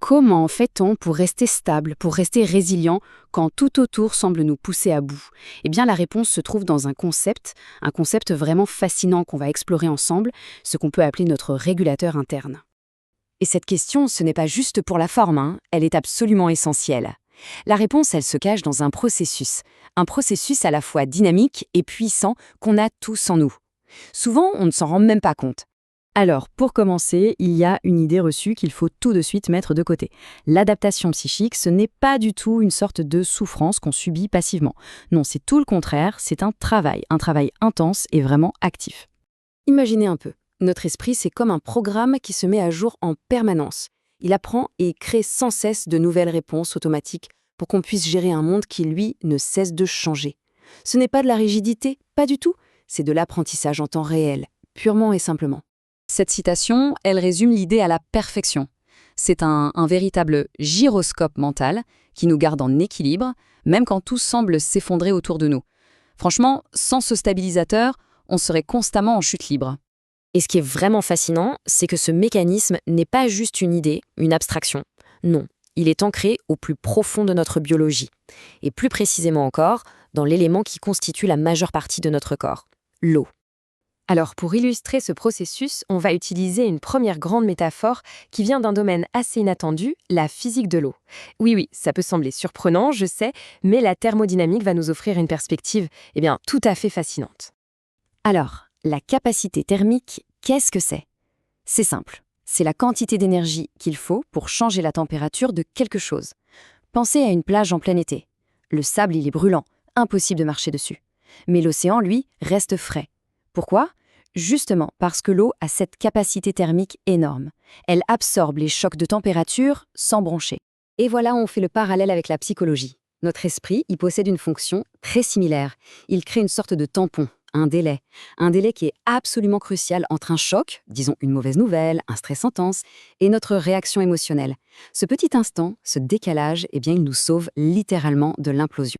Comment fait-on pour rester stable, pour rester résilient, quand tout autour semble nous pousser à bout? Eh bien, la réponse se trouve dans un concept vraiment fascinant qu'on va explorer ensemble, ce qu'on peut appeler notre régulateur interne. Et cette question, ce n'est pas juste pour la forme, elle est absolument essentielle. La réponse, elle se cache dans un processus à la fois dynamique et puissant qu'on a tous en nous. Souvent, on ne s'en rend même pas compte. Alors, pour commencer, il y a une idée reçue qu'il faut tout de suite mettre de côté. L'adaptation psychique, ce n'est pas du tout une sorte de souffrance qu'on subit passivement. Non, c'est tout le contraire, c'est un travail intense et vraiment actif. Imaginez un peu, notre esprit, c'est comme un programme qui se met à jour en permanence. Il apprend et crée sans cesse de nouvelles réponses automatiques pour qu'on puisse gérer un monde qui, lui, ne cesse de changer. Ce n'est pas de la rigidité, pas du tout, c'est de l'apprentissage en temps réel, purement et simplement. Cette citation, elle résume l'idée à la perfection. C'est un véritable gyroscope mental qui nous garde en équilibre, même quand tout semble s'effondrer autour de nous. Franchement, sans ce stabilisateur, on serait constamment en chute libre. Et ce qui est vraiment fascinant, c'est que ce mécanisme n'est pas juste une idée, une abstraction. Non, il est ancré au plus profond de notre biologie. Et plus précisément encore, dans l'élément qui constitue la majeure partie de notre corps, l'eau. Alors, pour illustrer ce processus, on va utiliser une première grande métaphore qui vient d'un domaine assez inattendu, la physique de l'eau. Oui, ça peut sembler surprenant, je sais, mais la thermodynamique va nous offrir une perspective, tout à fait fascinante. Alors, la capacité thermique, qu'est-ce que c'est? C'est simple, c'est la quantité d'énergie qu'il faut pour changer la température de quelque chose. Pensez à une plage en plein été. Le sable, il est brûlant, impossible de marcher dessus. Mais l'océan, lui, reste frais. Pourquoi? Justement parce que l'eau a cette capacité thermique énorme. Elle absorbe les chocs de température sans broncher. Et voilà, on fait le parallèle avec la psychologie. Notre esprit y possède une fonction très similaire. Il crée une sorte de tampon, un délai. Un délai qui est absolument crucial entre un choc, disons une mauvaise nouvelle, un stress intense, et notre réaction émotionnelle. Ce petit instant, ce décalage, il nous sauve littéralement de l'implosion.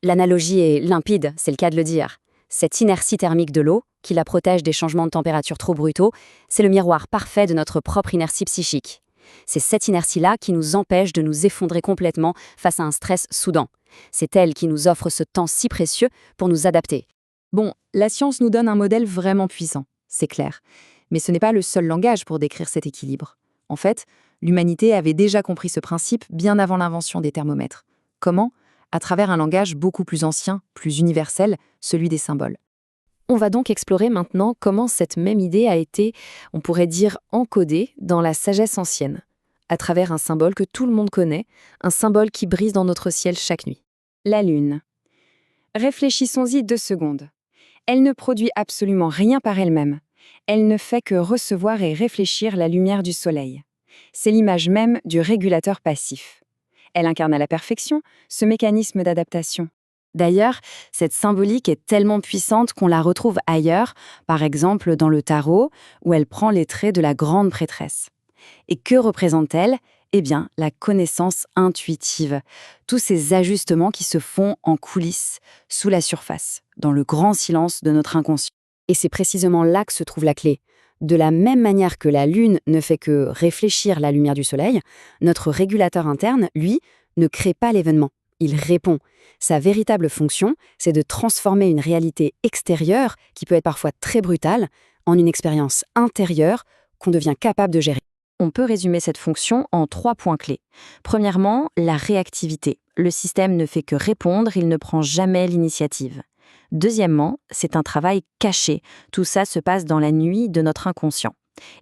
L'analogie est limpide, c'est le cas de le dire. Cette inertie thermique de l'eau, qui la protège des changements de température trop brutaux, c'est le miroir parfait de notre propre inertie psychique. C'est cette inertie-là qui nous empêche de nous effondrer complètement face à un stress soudain. C'est elle qui nous offre ce temps si précieux pour nous adapter. Bon, la science nous donne un modèle vraiment puissant, c'est clair. Mais ce n'est pas le seul langage pour décrire cet équilibre. En fait, l'humanité avait déjà compris ce principe bien avant l'invention des thermomètres. Comment? À travers un langage beaucoup plus ancien, plus universel, celui des symboles. On va donc explorer maintenant comment cette même idée a été, on pourrait dire, encodée dans la sagesse ancienne, à travers un symbole que tout le monde connaît, un symbole qui brise dans notre ciel chaque nuit. La Lune. Réfléchissons-y 2 secondes. Elle ne produit absolument rien par elle-même. Elle ne fait que recevoir et réfléchir la lumière du Soleil. C'est l'image même du régulateur passif. Elle incarne à la perfection ce mécanisme d'adaptation. D'ailleurs, cette symbolique est tellement puissante qu'on la retrouve ailleurs, par exemple dans le tarot, où elle prend les traits de la grande prêtresse. Et que représente-t-elle? La connaissance intuitive. Tous ces ajustements qui se font en coulisses, sous la surface, dans le grand silence de notre inconscient. Et c'est précisément là que se trouve la clé. De la même manière que la Lune ne fait que réfléchir la lumière du Soleil, notre régulateur interne, lui, ne crée pas l'événement. Il répond. Sa véritable fonction, c'est de transformer une réalité extérieure, qui peut être parfois très brutale, en une expérience intérieure qu'on devient capable de gérer. On peut résumer cette fonction en 3 points clés. Premièrement, la réactivité. Le système ne fait que répondre, il ne prend jamais l'initiative. Deuxièmement, c'est un travail caché. Tout ça se passe dans la nuit de notre inconscient.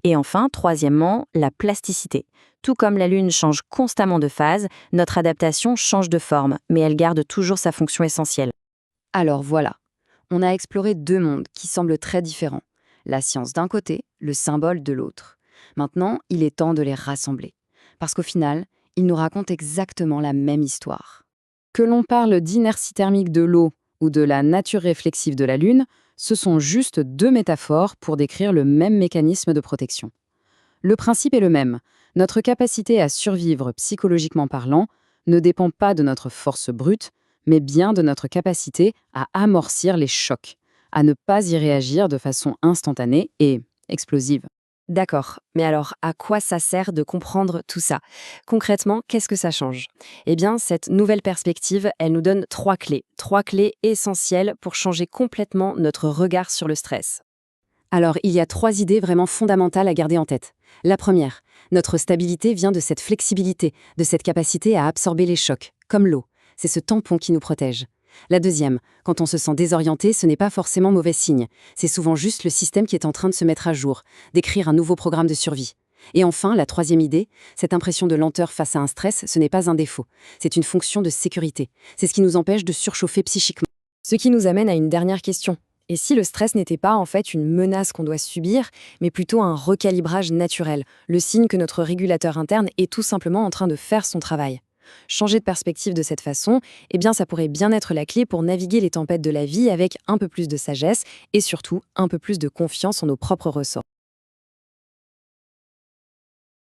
Et enfin, troisièmement, la plasticité. Tout comme la Lune change constamment de phase, notre adaptation change de forme, mais elle garde toujours sa fonction essentielle. Alors voilà, on a exploré 2 mondes qui semblent très différents. La science d'un côté, le symbole de l'autre. Maintenant, il est temps de les rassembler. Parce qu'au final, ils nous racontent exactement la même histoire. Que l'on parle d'inertie thermique de l'eau ou de la nature réflexive de la Lune, ce sont juste 2 métaphores pour décrire le même mécanisme de protection. Le principe est le même. Notre capacité à survivre psychologiquement parlant ne dépend pas de notre force brute, mais bien de notre capacité à amortir les chocs, à ne pas y réagir de façon instantanée et explosive. D'accord, mais alors à quoi ça sert de comprendre tout ça? Concrètement, qu'est-ce que ça change? Eh bien, cette nouvelle perspective, elle nous donne trois clés essentielles pour changer complètement notre regard sur le stress. Alors, il y a 3 idées vraiment fondamentales à garder en tête. La première, notre stabilité vient de cette flexibilité, de cette capacité à absorber les chocs, comme l'eau. C'est ce tampon qui nous protège. La deuxième, quand on se sent désorienté, ce n'est pas forcément mauvais signe. C'est souvent juste le système qui est en train de se mettre à jour, d'écrire un nouveau programme de survie. Et enfin, la troisième idée, cette impression de lenteur face à un stress, ce n'est pas un défaut. C'est une fonction de sécurité. C'est ce qui nous empêche de surchauffer psychiquement. Ce qui nous amène à une dernière question. Et si le stress n'était pas en fait une menace qu'on doit subir, mais plutôt un recalibrage naturel, le signe que notre régulateur interne est tout simplement en train de faire son travail? Changer de perspective de cette façon, eh bien ça pourrait bien être la clé pour naviguer les tempêtes de la vie avec un peu plus de sagesse et surtout un peu plus de confiance en nos propres ressorts.